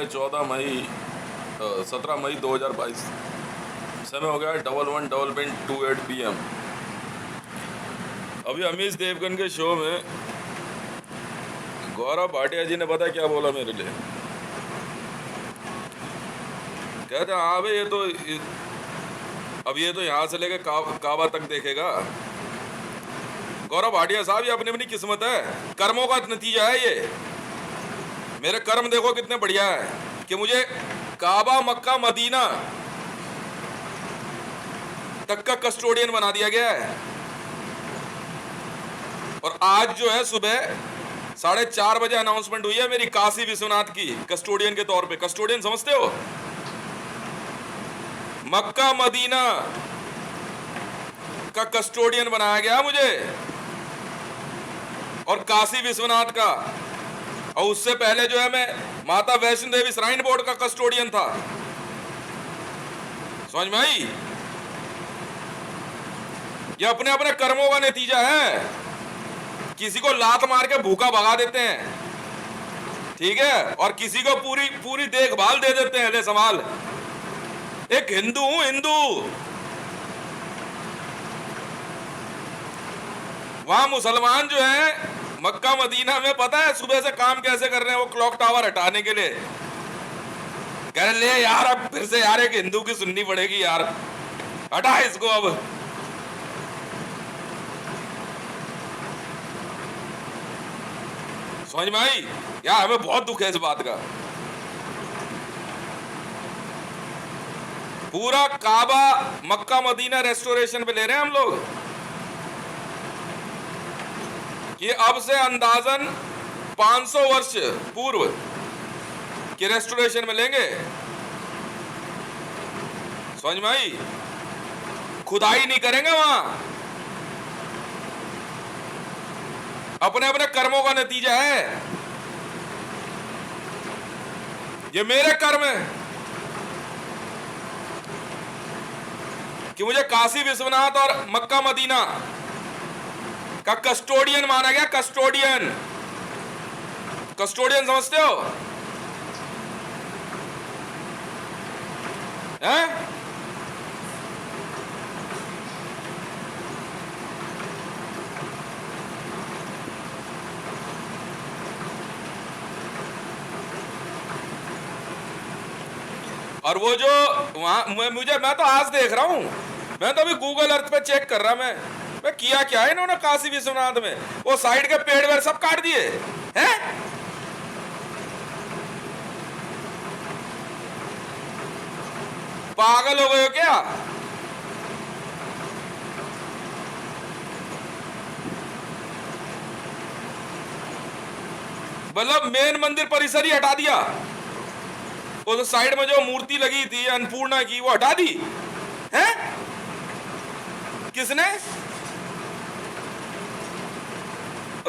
17 मई 2022। समय हो गया 11:11:28 PM। अभी अमीश देवगन के शो में गौरव भाटिया जी ने पता क्या बोला मेरे लिए। कहते हैं हाँ भाई ये तो यहाँ से लेके काबा तक देखेगा। गौरव भाटिया साहब, ये अपनी अपनी किस्मत है, कर्मों का नतीजा है ये। मेरे कर्म देखो कितने बढ़िया है कि मुझे काबा, मक्का, मदीना तक का कस्टोडियन बना दिया गया है। और आज जो है सुबह 4:30 बजे अनाउंसमेंट हुई है मेरी काशी विश्वनाथ की कस्टोडियन के तौर पे। कस्टोडियन समझते हो? मक्का मदीना का कस्टोडियन बनाया गया मुझे, और काशी विश्वनाथ का। और उससे पहले जो है मैं माता वैष्णो देवी श्राइन बोर्ड का कस्टोडियन था। समझ में आई? ये अपने अपने कर्मों का नतीजा है। किसी को लात मार के भूखा भगा देते हैं, ठीक है, और किसी को पूरी पूरी देखभाल दे देते हैं, ले संभाल। एक हिंदू हूं, हिंदू। वहां मुसलमान जो है मक्का मदीना में, पता है सुबह से काम कैसे कर रहे हैं वो क्लॉक टावर हटाने के लिए। कह रहे ले यार, अब फिर से यार एक हिंदू की सुननी पड़ेगी यार, हटा इसको अब। समझ में आई? यार हमें बहुत दुख है इस बात का। पूरा काबा, मक्का, मदीना रेस्टोरेशन पे ले रहे हैं हम लोग। ये अब से अंदाजन 500 वर्ष पूर्व के रेस्टोरेशन में लेंगे। समझ में आई? खुदाई नहीं करेंगे वहां। अपने अपने कर्मों का नतीजा है ये। मेरे कर्म है कि मुझे काशी विश्वनाथ और मक्का मदीना का कस्टोडियन माना गया। कस्टोडियन, कस्टोडियन समझते हो? हैं? और वो जो वहां मैं तो आज देख रहा हूं, मैं तो अभी गूगल अर्थ पे चेक कर रहा। मैं किया क्या है इन्होंने काशी विश्वनाथ में। वो साइड के पेड़ वेड़ सब काट दिए हैं। पागल हो गए हो क्या? मतलब मेन मंदिर परिसर ही हटा दिया। वो तो साइड में जो मूर्ति लगी थी अन्नपूर्णा की, वो हटा दी है? किसने?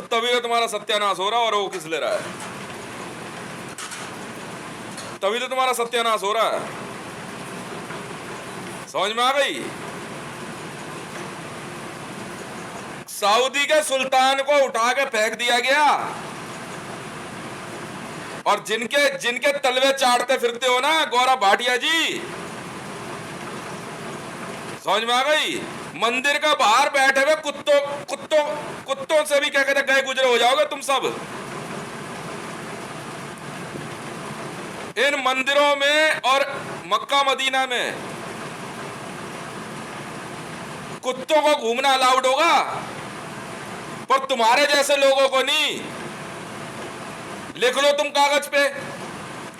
तभी तो तुम्हारा सत्यानाश हो रहा है। और वो किस ले रहा है? तभी तो तुम्हारा सत्यानाश हो रहा है। समझ में आ गई? सऊदी के सुल्तान को उठा के फेंक दिया गया, और जिनके तलवे चाटते फिरते हो ना गौरव भाटिया जी, समझ में आ गई? मंदिर का बाहर बैठे हुए कुत्तों से भी क्या कहते गए गुजरे हो जाओगे तुम सब। इन मंदिरों में और मक्का मदीना में कुत्तों को घूमना अलाउड होगा, पर तुम्हारे जैसे लोगों को नहीं। लिख लो तुम कागज पे,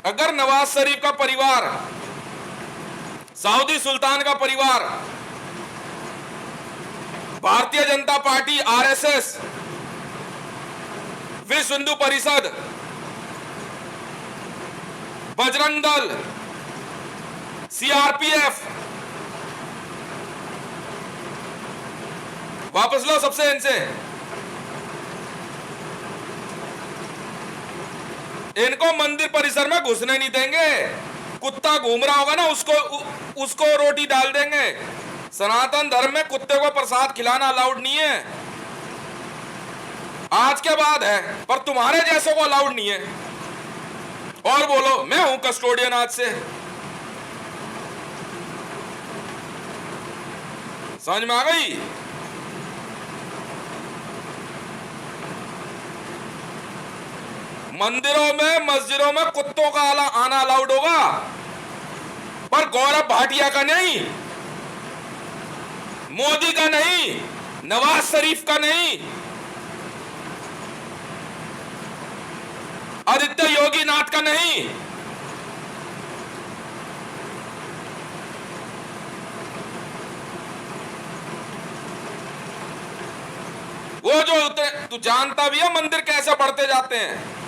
अगर नवाज शरीफ का परिवार, सऊदी सुल्तान का परिवार, भारतीय जनता पार्टी, आरएसएस, विश्व हिंदू परिषद, बजरंग दल, सीआरपीएफ, वापस लो सबसे इनसे। इनको मंदिर परिसर में घुसने नहीं देंगे। कुत्ता घूम रहा होगा ना, उसको रोटी डाल देंगे। सनातन धर्म में कुत्ते को प्रसाद खिलाना अलाउड नहीं है। आज के बाद है, पर तुम्हारे जैसों को अलाउड नहीं है। और बोलो मैं हूं कस्टोडियन आज से। समझ में आ गई? मंदिरों में मस्जिदों में कुत्तों का आना अलाउड होगा, पर गौरव भाटिया का नहीं, मोदी का नहीं, नवाज शरीफ का नहीं, आदित्य योगी नाथ का नहीं। वो जो तू जानता भी है मंदिर कैसे बढ़ते जाते हैं।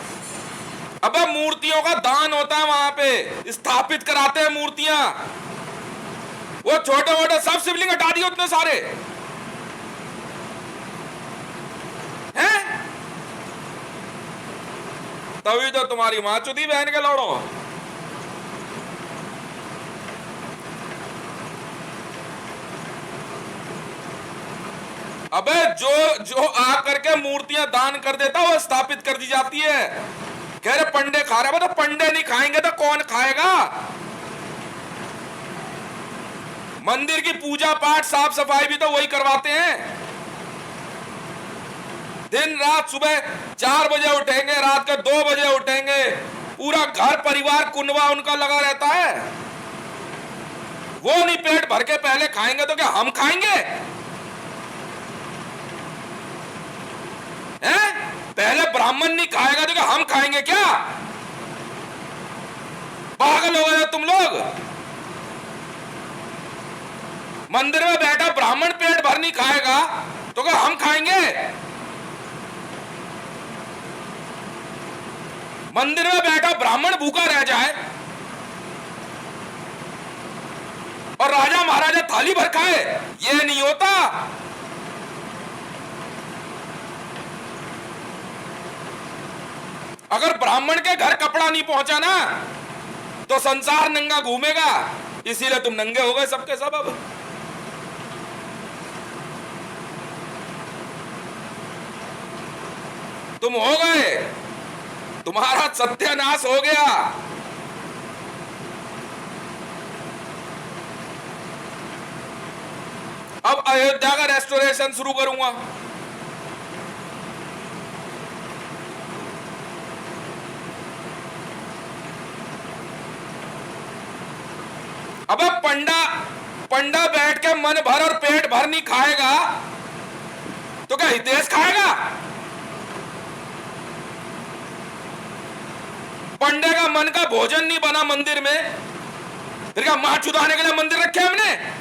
अबे मूर्तियों का दान होता है वहां पे, स्थापित कराते हैं मूर्तियां। वो छोटे मोटे सब शिवलिंग हटा दिए उतने सारे हैं। तभी तो तुम्हारी मां चुदी बहन के लौड़ो। अबे जो जो आकर के मूर्तियां दान कर देता वो स्थापित कर दी जाती है। कह रहे पंडे खा रहे, तो पंडे नहीं खाएंगे तो कौन खाएगा? मंदिर की पूजा पाठ साफ सफाई भी तो वही करवाते हैं। दिन रात सुबह 4 बजे उठेंगे, रात के 2 बजे उठेंगे, पूरा घर परिवार कुनवा उनका लगा रहता है। वो नहीं पेट भर के पहले खाएंगे तो क्या हम खाएंगे? हैं? पहले ब्राह्मण नहीं खाएगा तो क्या हम खाएंगे क्या? पागल हो गए तुम लोग। मंदिर में बैठा ब्राह्मण पेट भर नहीं खाएगा तो क्या हम खाएंगे? मंदिर में बैठा ब्राह्मण भूखा रह जाए और राजा महाराजा थाली भर खाए, ये नहीं होता। अगर ब्राह्मण के घर कपड़ा नहीं पहुंचा ना तो संसार नंगा घूमेगा। इसीलिए तुम नंगे हो गए सबके सब। अब तुम हो गए, तुम्हारा सत्यानाश हो गया। अब अयोध्या का रेस्टोरेशन शुरू करूंगा। अब पंडा बैठ के मन भर और पेट भर नहीं खाएगा तो क्या हितेश खाएगा? पंडे का मन का भोजन नहीं बना मंदिर में, फिर क्या मां चुदाने के लिए मंदिर रखे हमने?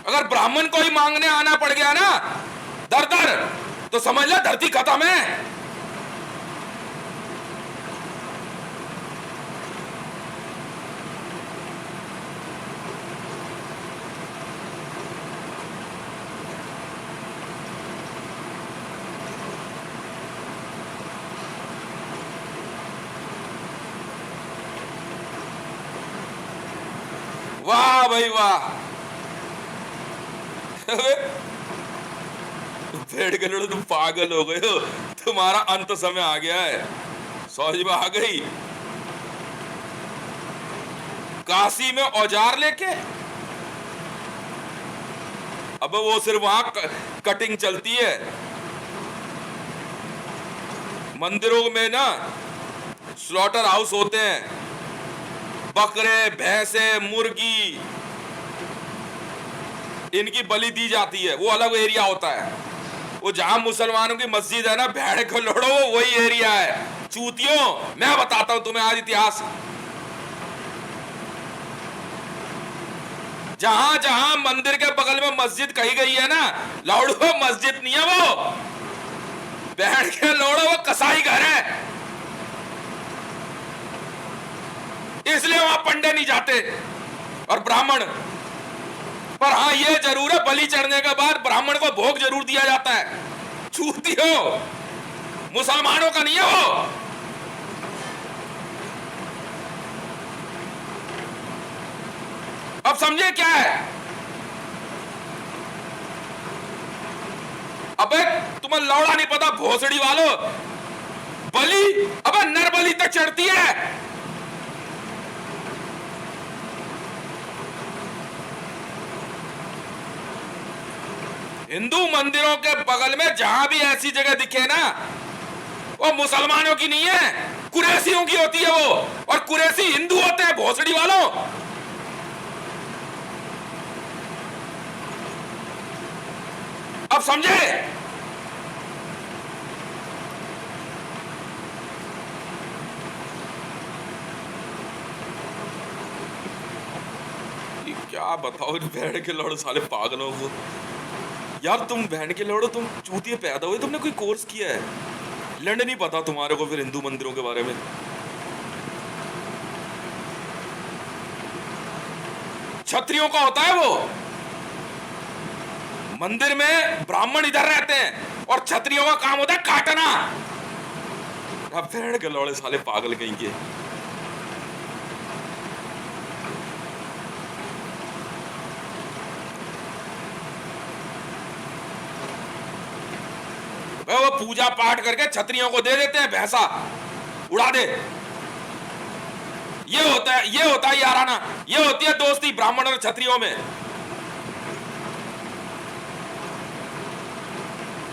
अगर ब्राह्मण को ही मांगने आना पड़ गया ना दर दर तो समझ ले धरती खत्म है। वाह भाई वाह। भेड़ के लोग तुम पागल हो गए हो, तुम्हारा अंत समय आ गया है। समझ में आ गई? काशी में औजार लेके, अब वो सिर्फ वहां कटिंग चलती है। मंदिरों में ना स्लॉटर हाउस होते हैं, बकरे भैंसे मुर्गी इनकी बलि दी जाती है, वो अलग एरिया होता है। वो जहां मुसलमानों की मस्जिद है ना भेड़ को लड़ो, वही एरिया है। चूतियों, मैं बताता हूं तुम्हें आज इतिहास। जहां जहां मंदिर के बगल में मस्जिद कही गई है ना, लौड़ो मस्जिद नहीं है वो, बैठ के लौड़ो वो कसाई घर है। इसलिए वहां पंडे नहीं जाते और ब्राह्मण। पर हाँ ये जरूर है, बलि चढ़ने के बाद ब्राह्मण को भोग जरूर दिया जाता है। छूती हो, मुसलमानों का नहीं है वो। अब समझे क्या है? अबे तुम्हें लौड़ा नहीं पता भोसड़ी वालों, बलि अबे नर बलि तक चढ़ती है। हिंदू मंदिरों के बगल में जहां भी ऐसी जगह दिखे ना, वो मुसलमानों की नहीं है, कुरैशियों की होती है वो, और कुरैशी हिंदू होते हैं भोसड़ी वालों। अब समझे? क्या बताओ इन बहन के लौड़े साले पागलों को। यार तुम बहन के लौड़ो, तुम चूतिए पैदा हुए, तुमने कोई कोर्स किया है? लंड नहीं पता तुम्हारे को फिर हिंदू मंदिरों के बारे में। क्षत्रियों का होता है वो मंदिर में, ब्राह्मण इधर रहते हैं और क्षत्रियों का काम होता है काटना। अब बहन के लौड़े साले पागल कहीं के। वो पूजा पाठ करके क्षत्रियों को दे देते हैं, भैंसा उड़ा दे। ये होता है याराना, ये होती है दोस्ती ब्राह्मण और क्षत्रियों में।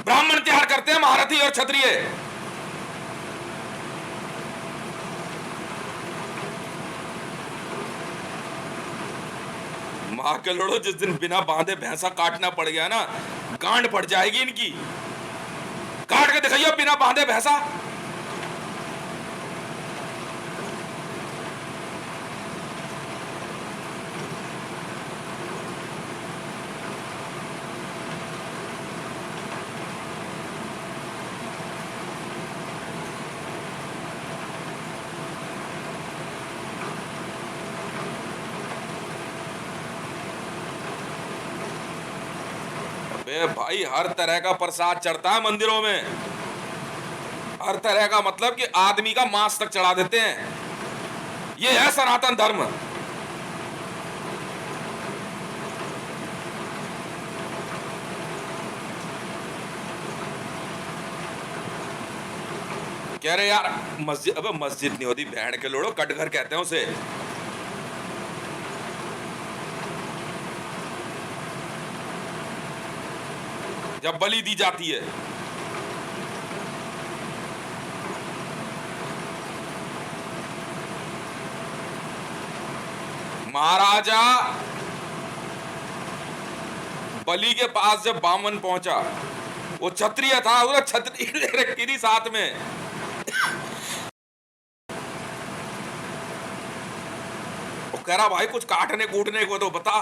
ब्राह्मण तैयार करते हैं महारथी और क्षत्रिय। मां के लोड़ो, जिस दिन बिना बांधे भैंसा काटना पड़ गया ना, गांड पड़ जाएगी इनकी। काट के दिखाइए बिना बांधे भैंसा। भाई हर तरह का प्रसाद चढ़ता है मंदिरों में, हर तरह का, मतलब कि आदमी का मांस तक चढ़ा देते हैं। ये है सनातन धर्म। कह रहे यार मस्जिद, अबे मस्जिद नहीं होती बहन के लोड़ो, कटघर कहते हैं उसे। जब बलि दी जाती है, महाराजा बलि के पास जब बामन पहुंचा, वो क्षत्रिय था, उसने छतरी ले रखी थी साथ में। वो कह रहा भाई कुछ काटने कूटने को तो बता।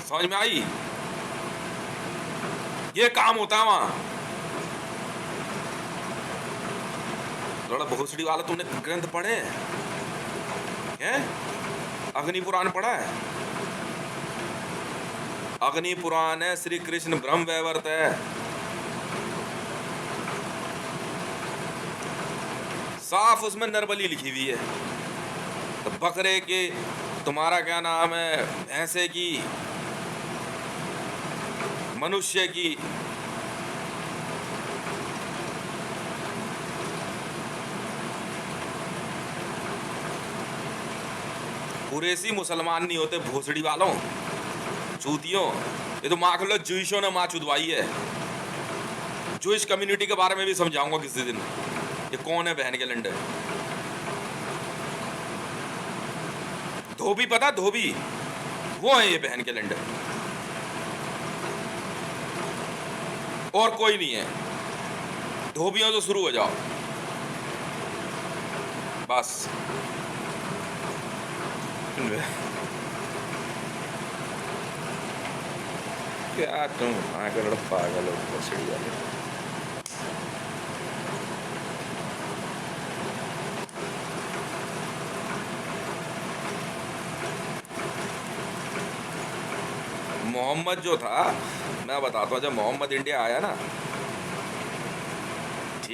समझ में आई? ये काम होता है वहां। थोड़ा भोसड़ी वाला, तुमने ग्रंथ पढ़े हैं? अग्नि पुराण पढ़ा है? अग्नि पुराण है, श्री कृष्ण ब्रह्म वैवर्त है। साफ उसमें नरबली लिखी हुई है। तो बकरे के, तुम्हारा क्या नाम है, भैंसे की, मनुष्य की, कुरैशी मुसलमान नहीं होते भोसड़ी वालों, चूतियों। ये तो माँ को जूइशों ने माँ चुदवाई है। जूइश कम्युनिटी के बारे में भी समझाऊंगा किसी दिन, ये कौन है बहन के लंडे। धोबी पता, धोबी वो है ये बहन के लंडे, और कोई नहीं है। धोबियों तो शुरू हो जाओ बस। क्या तुम आकर पागल हो भोसड़ी वाले। मोहम्मद जो था, मैं बताता हूँ, जब मोहम्मद इंडिया आया ना,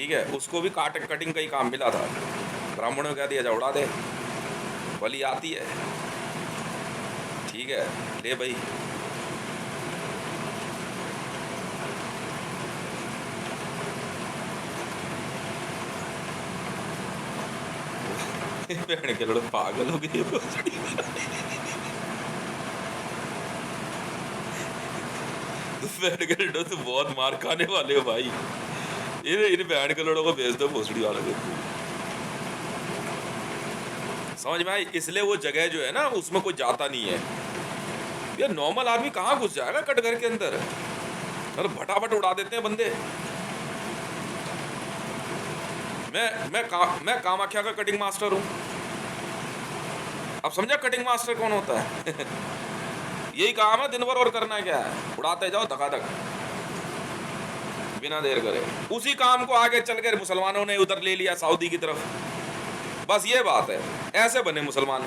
ठीक है, उसको भी कटिंग का ही काम मिला था। ब्राह्मणों ने कह दिया जा उड़ा दे, बलि आती है, ठीक है, ले भाई। बहन के लोग पागल हो गए। बहन के लोग तो बहुत मार खाने वाले हो भाई। इन बहन के लोगों को भेज दो भोसड़ी वालों को, समझ में आई। इसलिए वो जगह जो है ना उसमें कोई जाता नहीं है। ये नॉर्मल आदमी कहाँ घुस जाएगा कटघर के अंदर, और फटाफट उड़ा देते हैं बंदे। मैं कामाख्या का कटिंग मास्टर हूं। अब समझा कटिंग मास्टर कौन होता है? यही काम है दिन भर, और करना क्या है, उड़ाते जाओ धकाधक बिना देर करे। उसी काम को आगे चल कर मुसलमानों ने उधर ले लिया सऊदी की तरफ। बस ये बात है, ऐसे बने मुसलमान।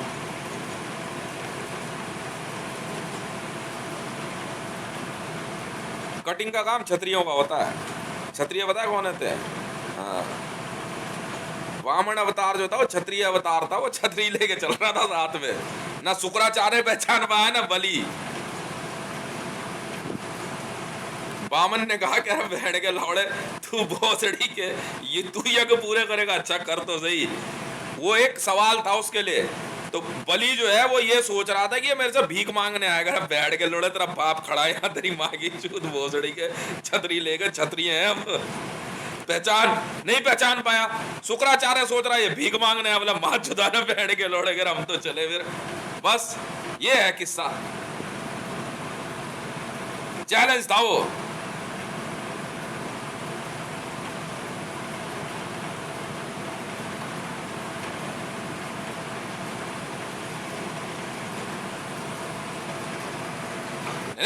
कटिंग का काम क्षत्रियों का होता है। क्षत्रिय पता है कौन होते हैं? हाँ, वामन अवतार जो था वो क्षत्रिय अवतार था। वो छतरी लेके चल रहा था साथ में, ना शुक्राचार्य पहचान पाया ना बलि। वामन ने कहा क्या बहन के लौड़े, तू भोसड़ी के ये तू यज्ञ पूरे करेगा, अच्छा कर तो सही। वो एक सवाल था उसके लिए। तो बलि जो है वो ये सोच रहा था कि ये मेरे से भीख मांगने आएगा। बैठ के लोड़े तेरा बाप खड़ा है यहाँ, तेरी माँ की चूत भोसड़ी के, छतरी लेकर, छतरी है हम, पहचान नहीं पहचान पाया। शुक्राचार्य सोच रहा है ये भीख मांगने बोला माँ चुदाना बैठ के लोड़े कर, हम तो चले फिर। बस ये है किस्सा, चैलेंज था वो।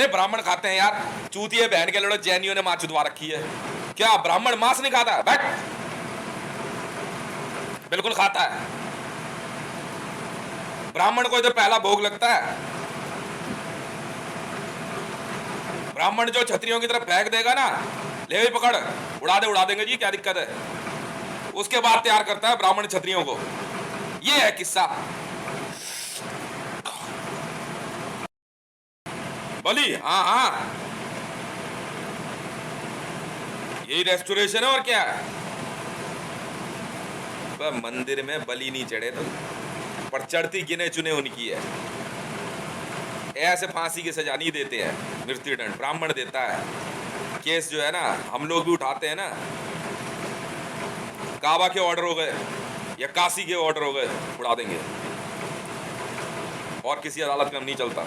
ब्राह्मण खाते हैं यार, चूतिए बहन के लड़ो, जैनियों ने मां चुदवा रखी है। क्या ब्राह्मण मांस नहीं खाता? बैठ, बिल्कुल खाता है। ब्राह्मण को तो पहला भोग लगता है। ब्राह्मण जो क्षत्रियों की तरफ फेंक देगा ना, ले भी पकड़, उड़ा देंगे जी, क्या दिक्कत है। उसके बाद तैयार करता है ब्राह्मण क्षत्रियों को। ये है किस्सा बलि। हाँ हाँ, यही रेस्टोरेशन है और क्या है। मंदिर में बलि नहीं चढ़े तो, पर चढ़ती गिने चुने उनकी है। ऐसे फांसी की सजा नहीं देते हैं, मृत्युदंड ब्राह्मण देता है। केस जो है ना हम लोग भी उठाते हैं ना, काबा के ऑर्डर हो गए या काशी के ऑर्डर हो गए, उड़ा देंगे। और किसी अदालत में हम नहीं चलता।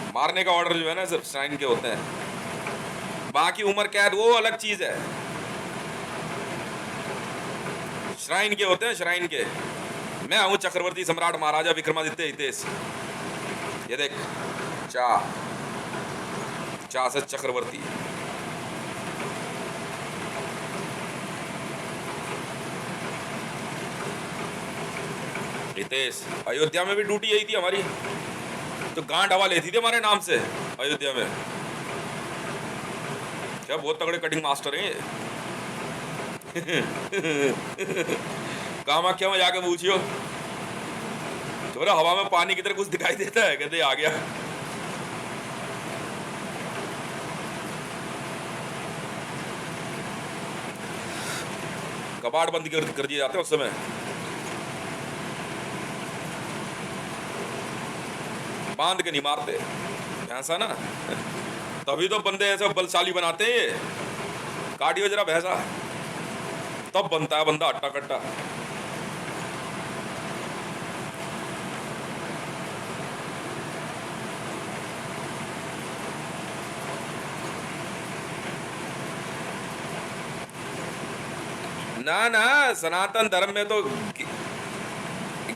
मारने का ऑर्डर जो है ना सिर्फ श्राइन के होते हैं, बाकी उम्र कैद वो अलग चीज है। श्राइन के होते हैं, श्राइन के। मैं हूं चक्रवर्ती सम्राट महाराजा विक्रमादित्य हितेश। ये देख, चा से चक्रवर्ती। हितेश। अयोध्या में भी ड्यूटी यही थी हमारी, तो गांड हवा लेती थी हमारे नाम से अयोध्या में। क्या बहुत तगड़े कटिंग मास्टर हैं ये। कामाख्या में जाके पूछियो, तो हवा में पानी की तरह कुछ दिखाई देता है, कहते आ गया। कपाट बंद कर दिए जाते हैं उस समय। बांध के नहीं मारते भैंसा ना, तभी तो बंदे ऐसे बलशाली बनाते हैं। ये काटियो जरा भैंसा, तब बनता है बंदा हट्टा कट्टा। ना ना, सनातन धर्म में तो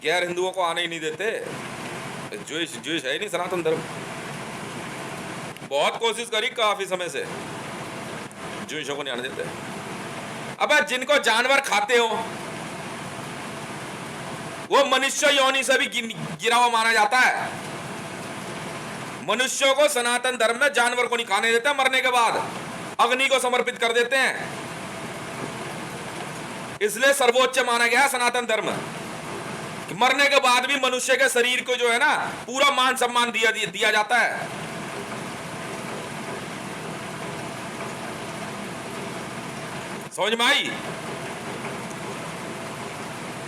गैर हिंदुओं को आने ही नहीं देते। ज्यूइश है ही नहीं सनातन धर्म। बहुत कोशिश करी काफी समय से, ज्यूइशों को नहीं आने देते। अब जिनको जानवर खाते हो वो मनुष्य योनि से भी गिरा हुआ माना जाता है। मनुष्यों को सनातन धर्म में जानवर को नहीं खाने देते, मरने के बाद अग्नि को समर्पित कर देते हैं। इसलिए सर्वोच्च माना गया सनातन धर्म। मरने के बाद भी मनुष्य के शरीर को जो है ना पूरा मान सम्मान दिया जाता है। समझ में आई?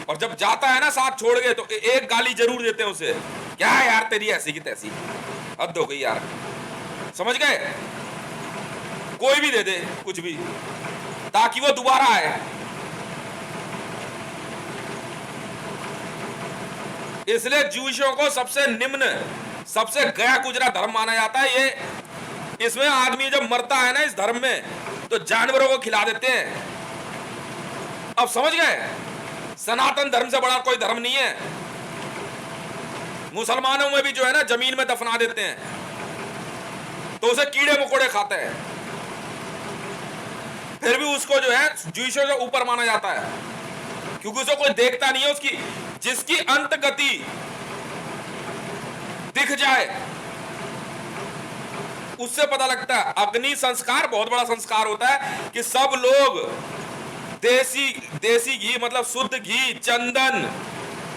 और जब जाता है ना साथ छोड़ के तो एक गाली जरूर देते हैं उसे, क्या है यार तेरी ऐसी की तैसी, हद हो गई यार। समझ गए? कोई भी दे दे कुछ भी ताकि वो दोबारा आए। इसलिए ज्यूइशों को सबसे निम्न, सबसे गया गुजरा धर्म माना जाता है। ये इसमें आदमी जब मरता है ना इस धर्म में तो जानवरों को खिला देते हैं। अब समझ गए? सनातन धर्म से बड़ा कोई धर्म नहीं है। मुसलमानों में भी जो है ना जमीन में दफना देते हैं तो उसे कीड़े मकोड़े खाते हैं, फिर भी उसको जो है ज्यूइशों से ऊपर माना जाता है क्योंकि उसे कोई देखता नहीं है। उसकी जिसकी अंत गति दिख जाए उससे पता लगता है। अग्नि संस्कार बहुत बड़ा संस्कार होता है कि सब लोग देसी घी मतलब शुद्ध घी, चंदन,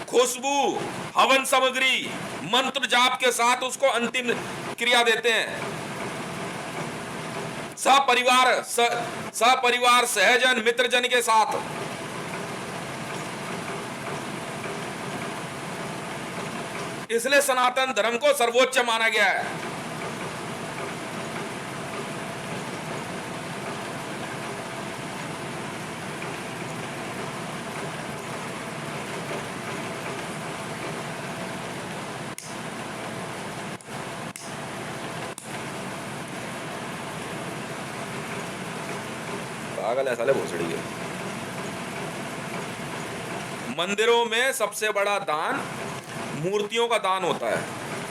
खुशबू, हवन सामग्री, मंत्र जाप के साथ उसको अंतिम क्रिया देते हैं। सपरिवार सहजन मित्रजन के साथ। इसलिए सनातन धर्म को सर्वोच्च माना गया है। पागल है साले भोसड़ी के। मंदिरों में सबसे बड़ा दान मूर्तियों का दान होता है।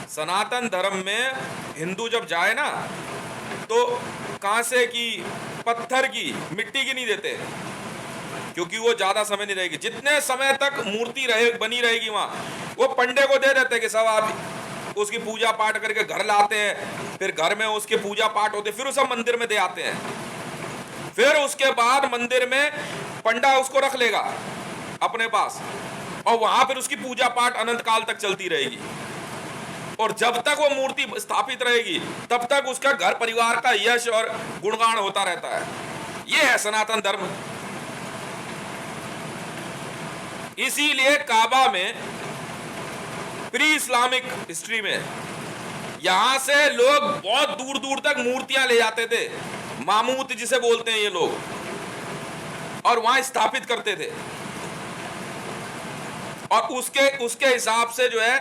सनातन धर्म में हिंदू जब जाए ना तो कांसे की, पत्थर की, मिट्टी की नहीं देते क्योंकि वो ज्यादा समय नहीं रहेगी। जितने समय तक मूर्ति बनी रहेगी वहां वो पंडे को दे देते कि सब आप उसकी पूजा पाठ करके घर लाते हैं, फिर घर में उसके पूजा पाठ होते, फिर उसे मंदिर में दे आते हैं। फिर उसके बाद मंदिर में पंडा उसको रख लेगा अपने पास और वहां फिर उसकी पूजा पाठ अनंत काल तक चलती रहेगी। और जब तक वो मूर्ति स्थापित रहेगी तब तक उसका घर परिवार का यश और गुणगान होता रहता है। यह है सनातन धर्म। इसीलिए काबा में प्री इस्लामिक हिस्ट्री में यहां से लोग बहुत दूर दूर तक मूर्तियां ले जाते थे, मामूत जिसे बोलते हैं ये लोग, और वहां स्थापित करते थे। और उसके हिसाब से जो है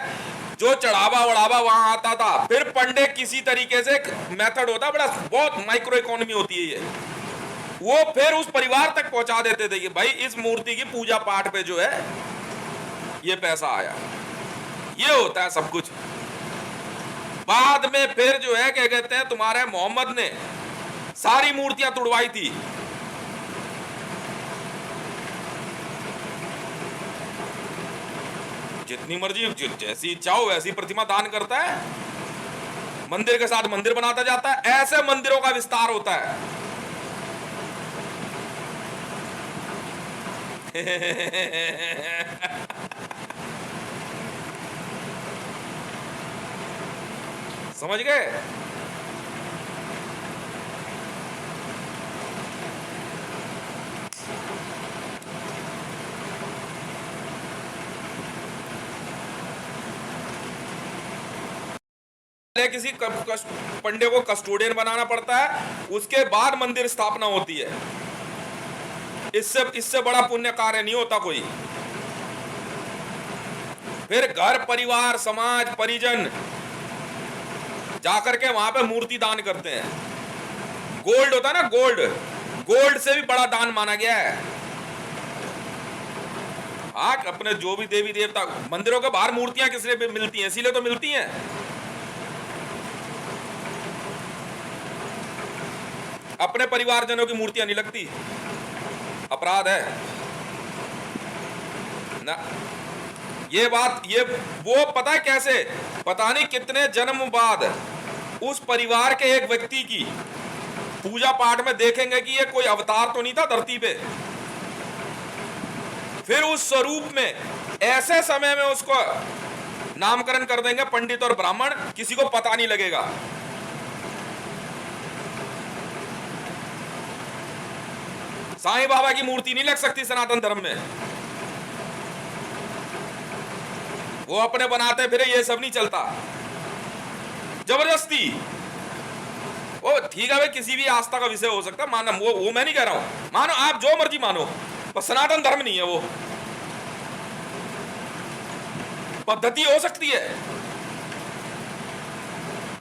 जो चढ़ावा वढ़ावा वहां आता था, फिर पंडे किसी तरीके से एक मेथड होता, बड़ा बहुत माइक्रो इकोनॉमी होती है ये, वो फिर उस परिवार तक पहुंचा देते थे कि भाई इस मूर्ति की पूजा पाठ पे जो है ये पैसा आया। ये होता है सब कुछ। बाद में फिर जो है क्या कहते हैं, तुम्हारे मोहम्मद ने सारी मूर्तियां तुड़वाई थी। जितनी मर्जी जैसी इच्छा हो वैसी प्रतिमा दान करता है, मंदिर के साथ मंदिर बनाता जाता है। ऐसे मंदिरों का विस्तार होता है। समझ गए? किसी पंडे को कस्टोडियन बनाना पड़ता है, उसके बाद मंदिर स्थापना होती है। इससे बड़ा पुण्य कार्य नहीं होता कोई। फिर घर परिवार समाज परिजन जाकर के वहां पे मूर्ति दान करते हैं। गोल्ड होता है ना, गोल्ड से भी बड़ा दान माना गया है। अपने जो भी देवी देवता, मंदिरों के बाहर मूर्तियां किस लिए मिलती हैं? इसीलिए तो मिलती हैं। अपने परिवारजनों की मूर्तियां नहीं लगती, अपराध है ना। ये बात ये वो पता है कैसे, पता नहीं कितने जन्म बाद उस परिवार के एक व्यक्ति की पूजा पाठ में देखेंगे कि ये कोई अवतार तो नहीं था धरती पे। फिर उस स्वरूप में ऐसे समय में उसको नामकरण कर देंगे पंडित और ब्राह्मण, किसी को पता नहीं लगेगा। साईं बाबा की मूर्ति नहीं लग सकती सनातन धर्म में, वो अपने बनाते फिर, ये सब नहीं चलता जबरदस्ती। वो ठीक है भाई, किसी भी आस्था का विषय हो सकता है, मानो वो मैं नहीं कह रहा हूं, मानो आप जो मर्जी मानो, पर सनातन धर्म नहीं है वो। पद्धति हो सकती है,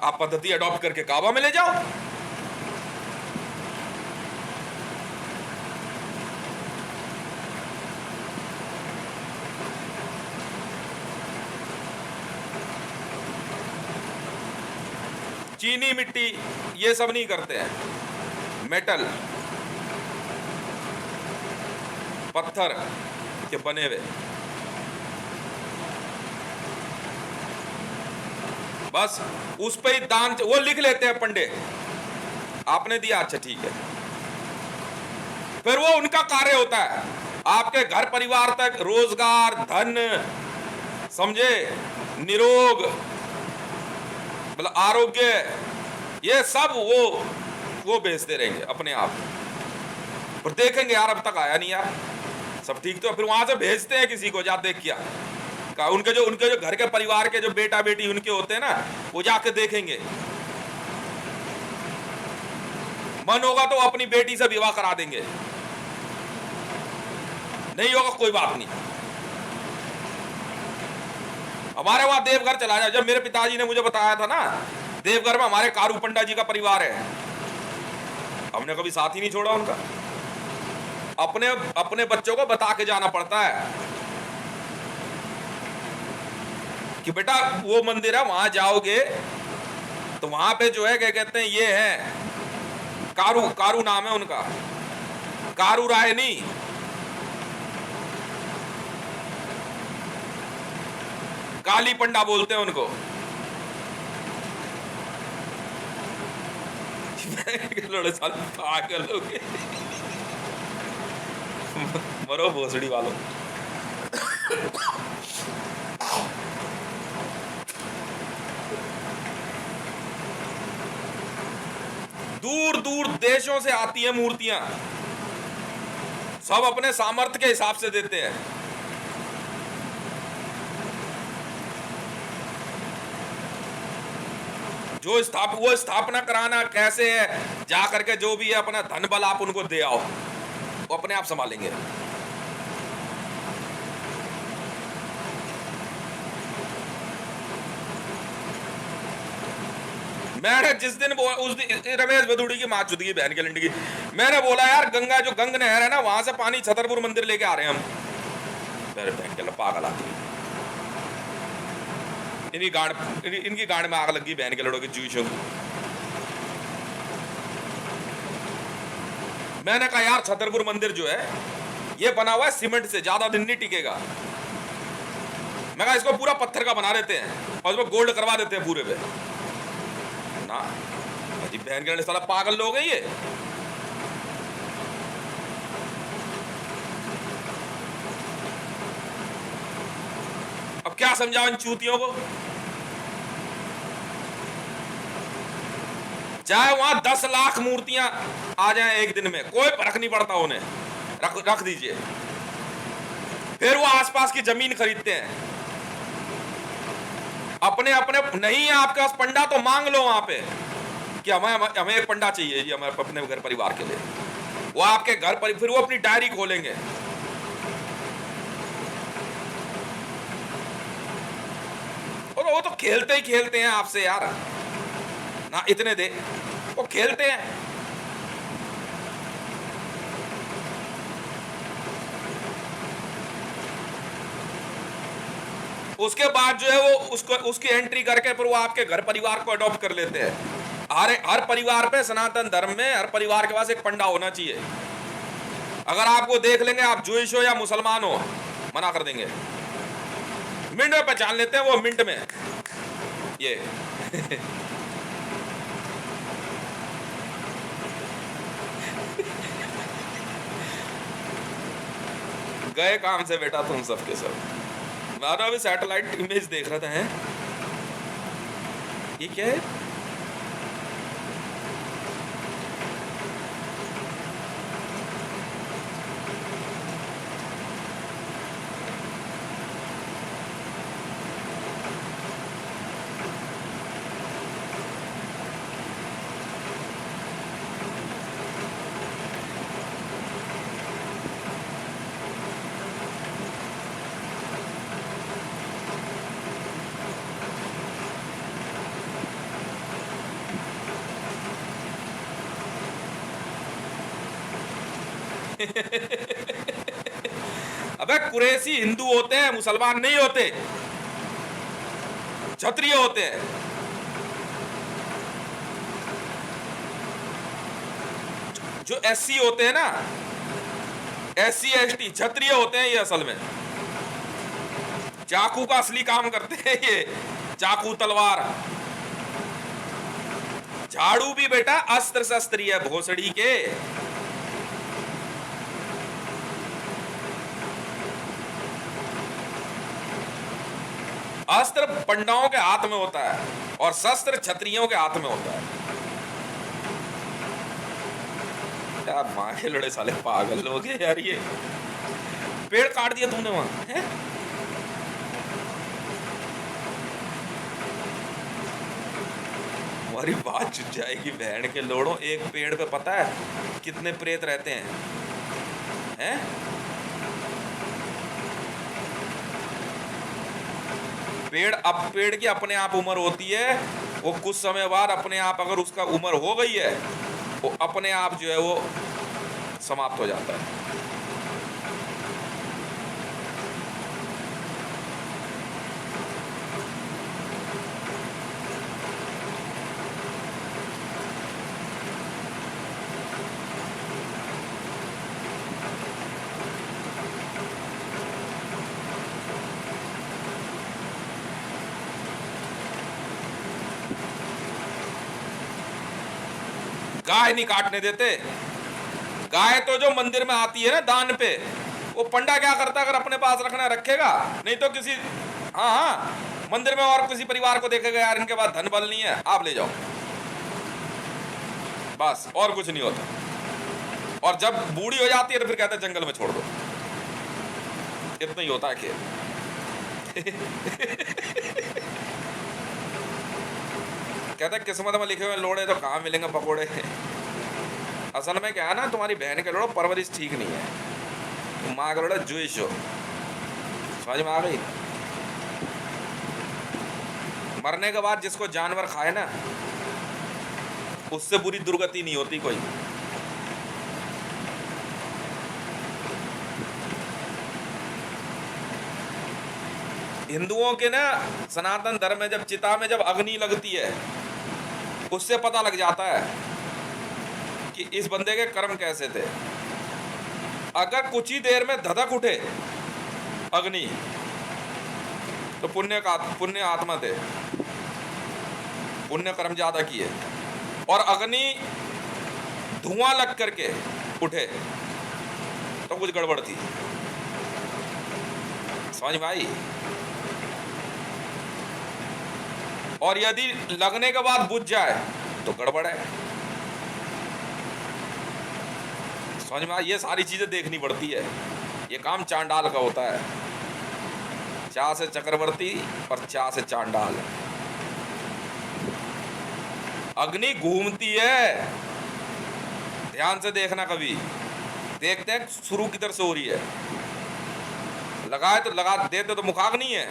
आप पद्धति अडॉप्ट करके काबा में ले जाओ। चीनी मिट्टी ये सब नहीं करते हैं, मेटल पत्थर के बने हुए, बस उस पे ही दान वो लिख लेते हैं पंडे, आपने दिया, अच्छा ठीक है। फिर वो उनका कार्य होता है, आपके घर परिवार तक रोजगार, धन, समझे, निरोग, मतलब आरोग्य, ये सब वो बेचते रहेंगे अपने आप। और देखेंगे यार अब तक आया नहीं यार, सब ठीक तो। फिर वहां से भेजते हैं किसी को, जा देख किया, उनके जो घर के परिवार के जो बेटा बेटी उनके होते हैं ना, वो जाके देखेंगे, मन होगा तो अपनी बेटी से विवाह करा देंगे, नहीं होगा कोई बात नहीं। हमारे वहां देवघर चला जाए, जब मेरे पिताजी ने मुझे बताया था ना, देवघर में हमारे कारू पंडा जी का परिवार है, हमने कभी साथ ही नहीं छोड़ा उनका। अपने बच्चों को बता के जाना पड़ता है कि बेटा वो मंदिर है, वहां जाओगे तो वहां पे जो है क्या कहते हैं, ये है कारू नाम है उनका, कारू राय नहीं, काली पंडा बोलते हैं उनको। साल पागल हो गए, मरो भोसड़ी वालों। दूर दूर देशों से आती हैं मूर्तियां, सब अपने सामर्थ्य के हिसाब से देते हैं। जो वो स्थापना कराना कैसे है, जा करके जो भी है अपना धन बल आप उनको दे आओ, वो अपने आप संभालेंगे। मैंने जिस दिन उस दिन रमेश भदौड़ी की मां चुदी बहन के लंडी की, मैंने बोला यार गंगा जो गंग नहर है ना, वहां से पानी छतरपुर मंदिर लेके आ रहे हैं हम। मेरे बहन के पागल आती, इनकी गाड़ में आग लगी बहन के लड़ों की जूशों। मैंने कहा यार छतरपुर मंदिर जो है ये बना हुआ है सीमेंट से, ज्यादा दिन नहीं टिकेगा। मैं कहा इसको पूरा पत्थर का बना देते हैं और इसमें गोल्ड करवा देते हैं पूरे पे ना। अजी बहन के लड़े साला पागल लोग हैं ये। अब क्या समझाओ इन चूतियों को। चाहे वहां 10 लाख मूर्तियां आ जाएं एक दिन में, कोई फर्क नहीं पड़ता उन्हें, रख दीजिए। फिर वो आसपास की जमीन खरीदते हैं, अपने नहीं है आपके पास पंडा तो मांग लो वहां पे कि हमें एक पंडा चाहिए जी हमारे अपने घर परिवार के लिए। वो आपके घर पर फिर वो अपनी डायरी खोलेंगे, और वो तो खेलते ही खेलते हैं आपसे यार ना, इतने दे, वो खेलते हैं। उसके बाद जो है वो उसकी एंट्री करके फिर वो आपके घर परिवार को अडॉप्ट कर लेते हैं। हर परिवार पे सनातन धर्म में हर परिवार के पास एक पंडा होना चाहिए। अगर आपको देख लेंगे आप जूइश हो या मुसलमान हो, मना कर देंगे। मिनट में पहचान लेते हैं वो, मिनट में ये गए काम से बेटा तुम सबके सब। मैं अभी सैटेलाइट इमेज देख रहा था, है ये क्या है? अबे कुरैशी हिंदू होते हैं, मुसलमान नहीं होते, क्षत्रिय होते हैं। जो एससी होते हैं ना, एससी एसटी क्षत्रिय होते हैं ये असल में। चाकू का असली काम करते हैं ये, चाकू तलवार। झाड़ू भी बेटा अस्त्र शस्त्री है भोसड़ी के। अस्त्र पंडाओं के हाथ में होता है और शस्त्र क्षत्रियों के हाथ में होता है। यार माँ के लड़े साले पागल लोग हैं यार। ये पेड़ काट दिया तुमने वहां, है? हमारी बात चुट जाएगी बहन के लोड़ो। एक पेड़ पे पता है कितने प्रेत रहते हैं, हैं? पेड़ की अपने आप उम्र होती है, वो कुछ समय बाद अपने आप अगर उसका उम्र हो गई है वो अपने आप जो है वो समाप्त हो जाता है। गाय नहीं काटने देते। गाय तो जो मंदिर में आती है ना दान पे, वो पंडा क्या करता है, अगर अपने पास रखना रखेगा, नहीं तो किसी हाँ मंदिर में और किसी परिवार को देखेगा, यार इनके पास धन बल नहीं है, आप ले जाओ, बस और कुछ नहीं होता। और जब बूढ़ी हो जाती है तो फिर कहता है जंगल में छोड़ दो। इतना ही होता है खेल। कहता है किस्मत में लिखे हुए लोड़े तो कहाँ मिलेंगे पकोड़े। असल में क्या है ना, तुम्हारी बहन के लोड़ो परवरिश ठीक नहीं है, तुम माँ के लोड़ो जुइश हो। समझ में आ गई? मरने के बाद जिसको जानवर खाए ना, उससे बुरी दुर्गति नहीं होती कोई। हिंदुओं के ना सनातन धर्म में जब चिता में जब अग्नि लगती है, उससे पता लग जाता है कि इस बंदे के कर्म कैसे थे। अगर कुछ ही देर में धधक उठे अग्नि तो पुण्य आत्मा थे, पुण्य कर्म ज्यादा किए। और अग्नि धुआं लग करके उठे तो कुछ गड़बड़ थी। समझ में आई? और यदि लगने के बाद बुझ जाए तो गड़बड़ है। समझ में? ये सारी चीजें देखनी पड़ती है। ये काम चांडाल का होता है। चा से चक्रवर्ती और चा से चांडाल। अग्नि घूमती है, ध्यान से देखना। कभी देखते हैं शुरू किधर से हो रही है, लगाए तो लगा देते तो मुखाग्नि है।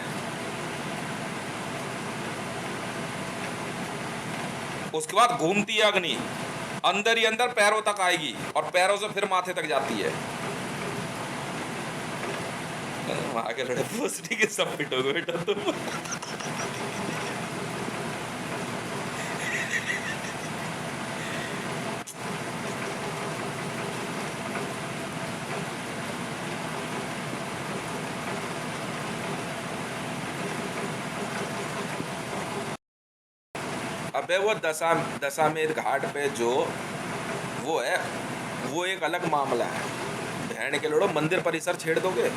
उसके बाद घूमती है अग्नि, अंदर ही अंदर पैरों तक आएगी और पैरों से फिर माथे तक जाती है। आगे लड़े पूछने के सब पिटोगे बेटा तुम। अबे वो दशामेध घाट पे जो वो है, वो एक अलग मामला है। भैंड के लोड़ो, मंदिर परिसर छेड़ दोगे?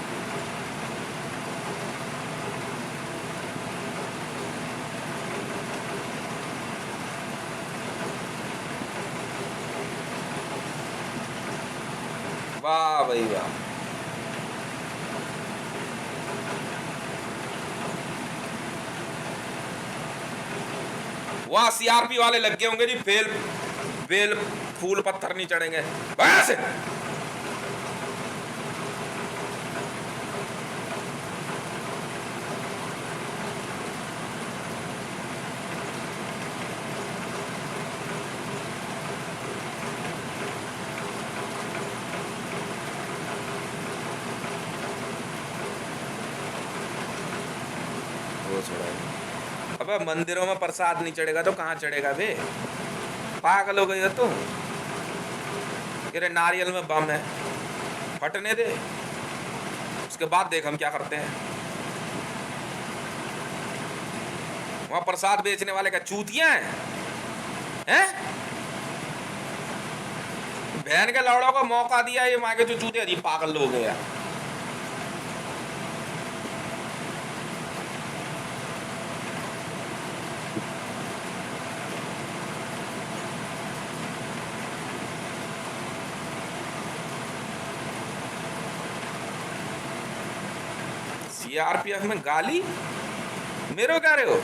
वाह भाई वाह। वहां सीआरपी वाले लग गए होंगे जी, बेल बेल फूल पत्थर नहीं चढ़ेंगे बस। वो छोड़ा, अबे मंदिरों में प्रसाद नहीं चढ़ेगा तो कहाँ चढ़ेगा बे? पागल हो गई हो तुम? तेरे नारियल में बम है, फटने दे, उसके बाद देख हम क्या करते हैं। वहां प्रसाद बेचने वाले क्या चूतियां हैं? बहन के लौड़ों को मौका दिया, ये मांगे जो चूतिया जी, पागल लोग हैं यार। सीआरपीएफ में गाली मेरे को कह रहे हो?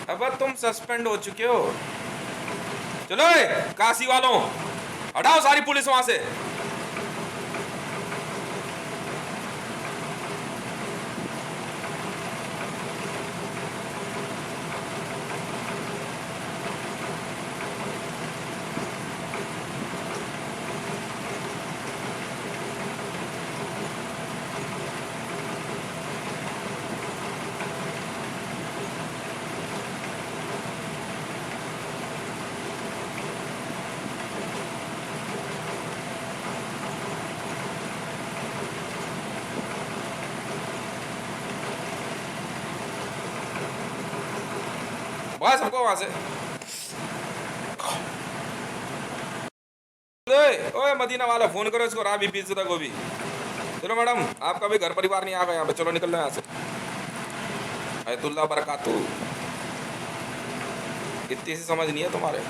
अब तुम सस्पेंड हो चुके हो। चलो काशी वालों, हटाओ सारी पुलिस वहां से। बस हमको वहां से। ओए मदीना वाला, फोन करो इसको, राबी पीछे तक भी। चलो मैडम, आपका भी घर परिवार नहीं आ गया यहाँ पे, चलो निकल लो यहाँ से। अयतुल्ला बरकातू, इतनी सी समझ नहीं है तुम्हारे।